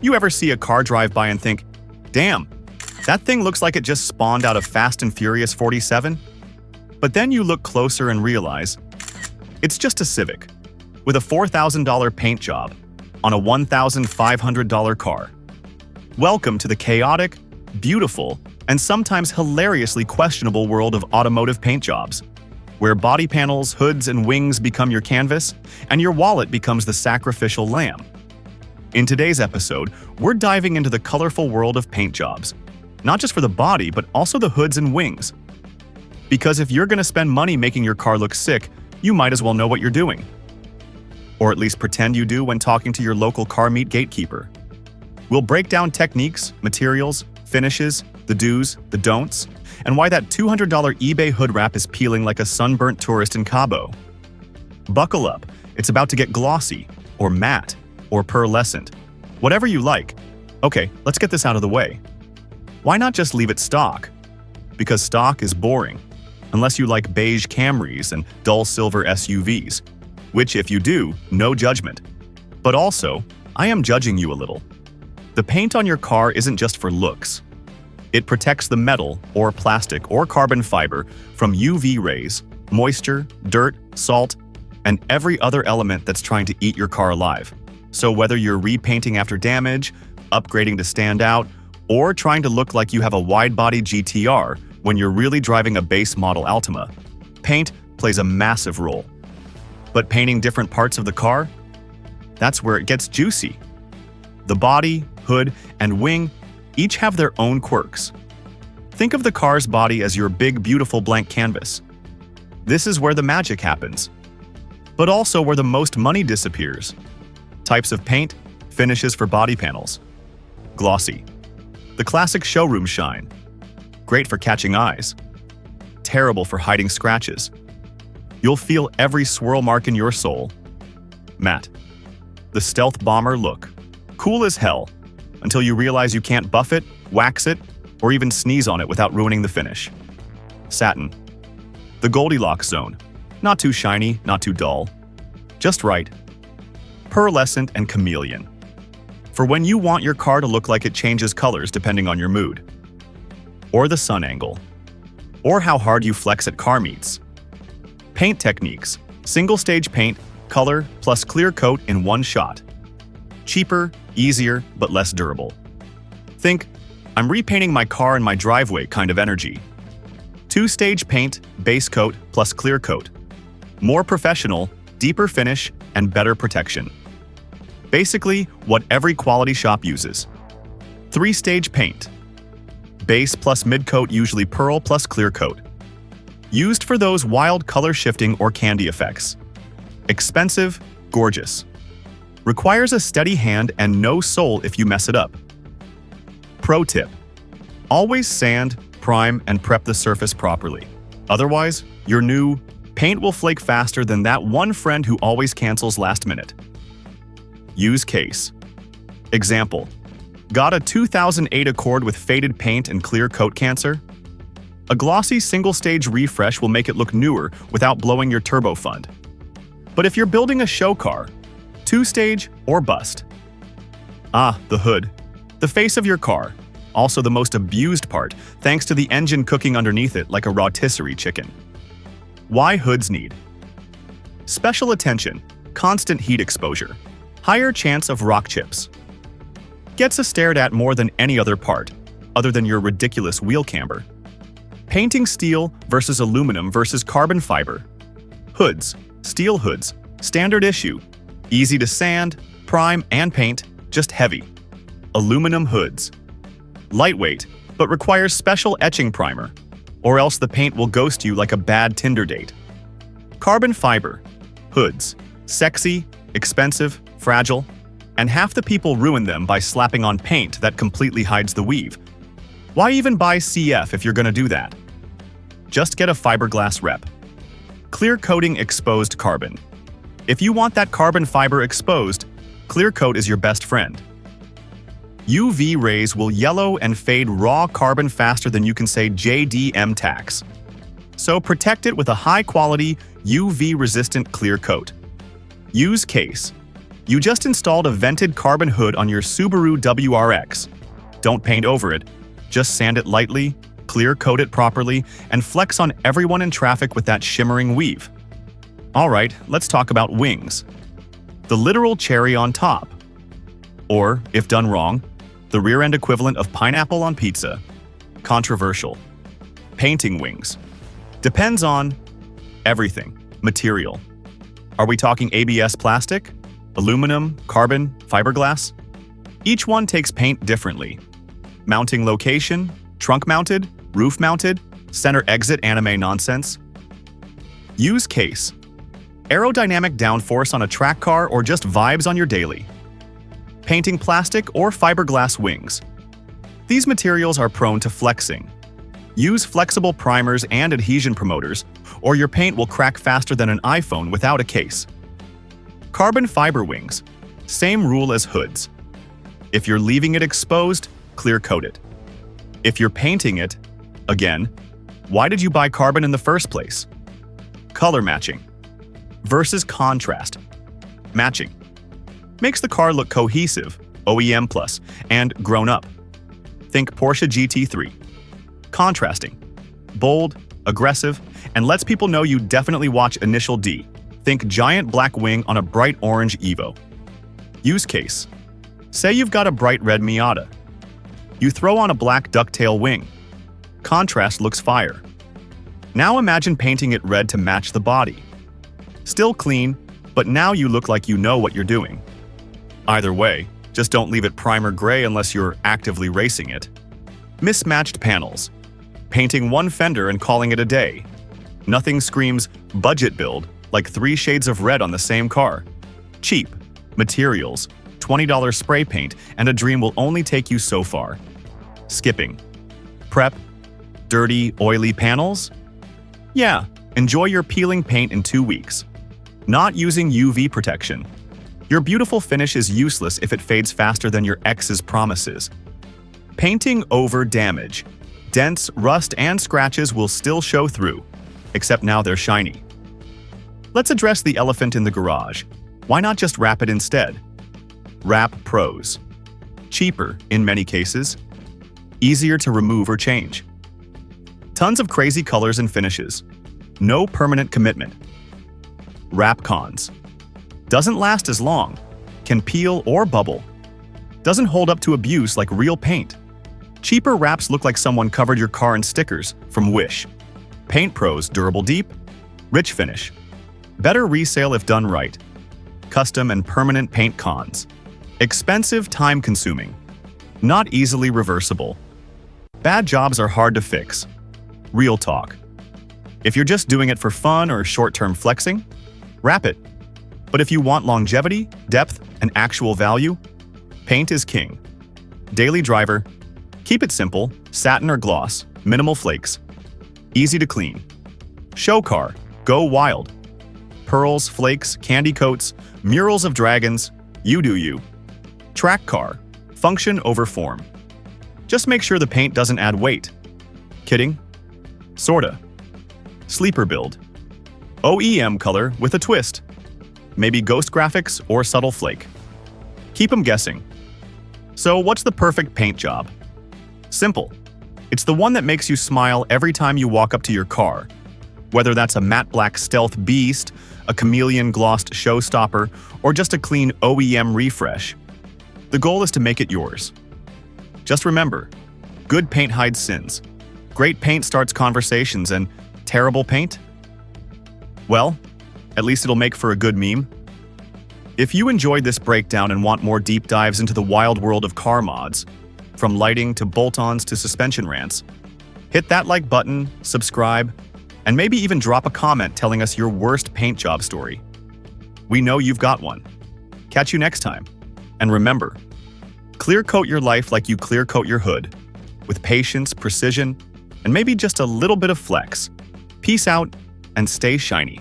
You ever see a car drive by and think, damn, that thing looks like it just spawned out of Fast and Furious 47? But then you look closer and realize it's just a Civic with a $4,000 paint job on a $1,500 car. Welcome to the chaotic, beautiful, and sometimes hilariously questionable world of automotive paint jobs, where body panels, hoods, and wings become your canvas, and your wallet becomes the sacrificial lamb. In today's episode, we're diving into the colorful world of paint jobs, not just for the body, but also the hoods and wings. Because if you're going to spend money making your car look sick, you might as well know what you're doing. Or at least pretend you do when talking to your local car meet gatekeeper. We'll break down techniques, materials, finishes, the do's, the don'ts, and why that $200 eBay hood wrap is peeling like a sunburnt tourist in Cabo. Buckle up, it's about to get glossy, or matte, or pearlescent, whatever you like. Okay, let's get this out of the way. Why not just leave it stock? Because stock is boring, unless you like beige Camrys and dull silver SUVs, which if you do, no judgment. But also, I am judging you a little. The paint on your car isn't just for looks. It protects the metal, or plastic, or carbon fiber from UV rays, moisture, dirt, salt, and every other element that's trying to eat your car alive. So whether you're repainting after damage, upgrading to stand out, or trying to look like you have a wide-body GTR when you're really driving a base model Altima, paint plays a massive role. But painting different parts of the car? That's where it gets juicy. The body, hood, and wing each have their own quirks. Think of the car's body as your big, beautiful blank canvas. This is where the magic happens, but also where the most money disappears. Types of paint, finishes for body panels. Glossy. The classic showroom shine. Great for catching eyes. Terrible for hiding scratches. You'll feel every swirl mark in your soul. Matte. The stealth bomber look. Cool as hell, until you realize you can't buff it, wax it, or even sneeze on it without ruining the finish. Satin. The Goldilocks zone. Not too shiny, not too dull. Just right. Pearlescent and chameleon. For when you want your car to look like it changes colors depending on your mood. Or the sun angle. Or how hard you flex at car meets. Paint techniques. Single-stage paint, color, plus clear coat in one shot. Cheaper, easier, but less durable. Think, I'm repainting my car in my driveway kind of energy. Two-stage paint, base coat, plus clear coat. More professional, deeper finish, and better protection. Basically, what every quality shop uses. Three-stage paint. Base plus mid-coat, usually pearl plus clear coat. Used for those wild color shifting or candy effects. Expensive, gorgeous. Requires a steady hand and no soul if you mess it up. Pro tip: always sand, prime, and prep the surface properly. Otherwise, your new paint will flake faster than that one friend who always cancels last minute. Use case. Example: got a 2008 Accord with faded paint and clear coat cancer? A glossy single-stage refresh will make it look newer without blowing your turbo fund. But if you're building a show car, two-stage or bust. The hood. The face of your car. Also the most abused part, thanks to the engine cooking underneath it like a rotisserie chicken. Why hoods need? Special attention, constant heat exposure, higher chance of rock chips. Gets stared at more than any other part, other than your ridiculous wheel camber. Painting steel versus aluminum versus carbon fiber. Hoods, steel hoods, standard issue. Easy to sand, prime, and paint, just heavy. Aluminum hoods. Lightweight, but requires special etching primer, or else the paint will ghost you like a bad Tinder date. Carbon fiber. Hoods. Sexy, expensive, fragile, and half the people ruin them by slapping on paint that completely hides the weave. Why even buy CF if you're gonna do that? Just get a fiberglass rep. Clear coating exposed carbon. If you want that carbon fiber exposed, clear coat is your best friend. UV rays will yellow and fade raw carbon faster than you can say JDM tax. So protect it with a high-quality, UV-resistant clear coat. Use case. You just installed a vented carbon hood on your Subaru WRX. Don't paint over it. Just sand it lightly, clear coat it properly, and flex on everyone in traffic with that shimmering weave. Alright, let's talk about wings. The literal cherry on top. Or, if done wrong, the rear-end equivalent of pineapple on pizza. Controversial. Painting wings. Depends on everything. Material. Are we talking ABS plastic? Aluminum, carbon, fiberglass? Each one takes paint differently. Mounting location, trunk-mounted, roof-mounted, center exit anime nonsense. Use case. Aerodynamic downforce on a track car or just vibes on your daily. Painting plastic or fiberglass wings. These materials are prone to flexing. Use flexible primers and adhesion promoters, or your paint will crack faster than an iPhone without a case. Carbon fiber wings. Same rule as hoods. If you're leaving it exposed, clear coat it. If you're painting it, again, why did you buy carbon in the first place? Color matching versus contrast. Matching makes the car look cohesive, OEM plus, and grown up. Think Porsche GT3. Contrasting, bold, aggressive, and lets people know you definitely watch Initial D. Think giant black wing on a bright orange Evo. Use case. Say you've got a bright red Miata. You throw on a black ducktail wing. Contrast looks fire. Now imagine painting it red to match the body. Still clean, but now you look like you know what you're doing. Either way, just don't leave it primer gray unless you're actively racing it. Mismatched panels. Painting one fender and calling it a day. Nothing screams budget build like 3 shades of red on the same car. Cheap. Materials. $20 spray paint, and a dream will only take you so far. Skipping. Prep. Dirty, oily panels? Yeah, enjoy your peeling paint in 2 weeks. Not using UV protection. Your beautiful finish is useless if it fades faster than your ex's promises. Painting over damage. Dents, rust, and scratches will still show through, except now they're shiny. Let's address the elephant in the garage. Why not just wrap it instead? Wrap pros. Cheaper in many cases. Easier to remove or change. Tons of crazy colors and finishes. No permanent commitment. Wrap cons. Doesn't last as long. Can peel or bubble. Doesn't hold up to abuse like real paint. Cheaper wraps look like someone covered your car in stickers from Wish. Paint pros durable deep. Rich finish. Better resale if done right. Custom and permanent paint cons. Expensive, time-consuming. Not easily reversible. Bad jobs are hard to fix. Real talk. If you're just doing it for fun or short-term flexing, wrap it. But if you want longevity, depth, and actual value, paint is king. Daily driver. Keep it simple, satin or gloss, minimal flakes. Easy to clean. Show car. Go wild. Pearls, flakes, candy coats, murals of dragons. You do you. Track car. Function over form. Just make sure the paint doesn't add weight. Kidding? Sorta. Sleeper build. OEM color with a twist. Maybe ghost graphics or subtle flake. Keep 'em guessing. So what's the perfect paint job? Simple. It's the one that makes you smile every time you walk up to your car. Whether that's a matte black stealth beast, a chameleon glossed showstopper, or just a clean OEM refresh. The goal is to make it yours. Just remember, good paint hides sins. Great paint starts conversations, and terrible paint? Well, at least it'll make for a good meme. If you enjoyed this breakdown and want more deep dives into the wild world of car mods, from lighting to bolt-ons to suspension rants, hit that like button, subscribe, and maybe even drop a comment telling us your worst paint job story. We know you've got one. Catch you next time. And remember, clear coat your life like you clear coat your hood, with patience, precision, and maybe just a little bit of flex. Peace out and stay shiny.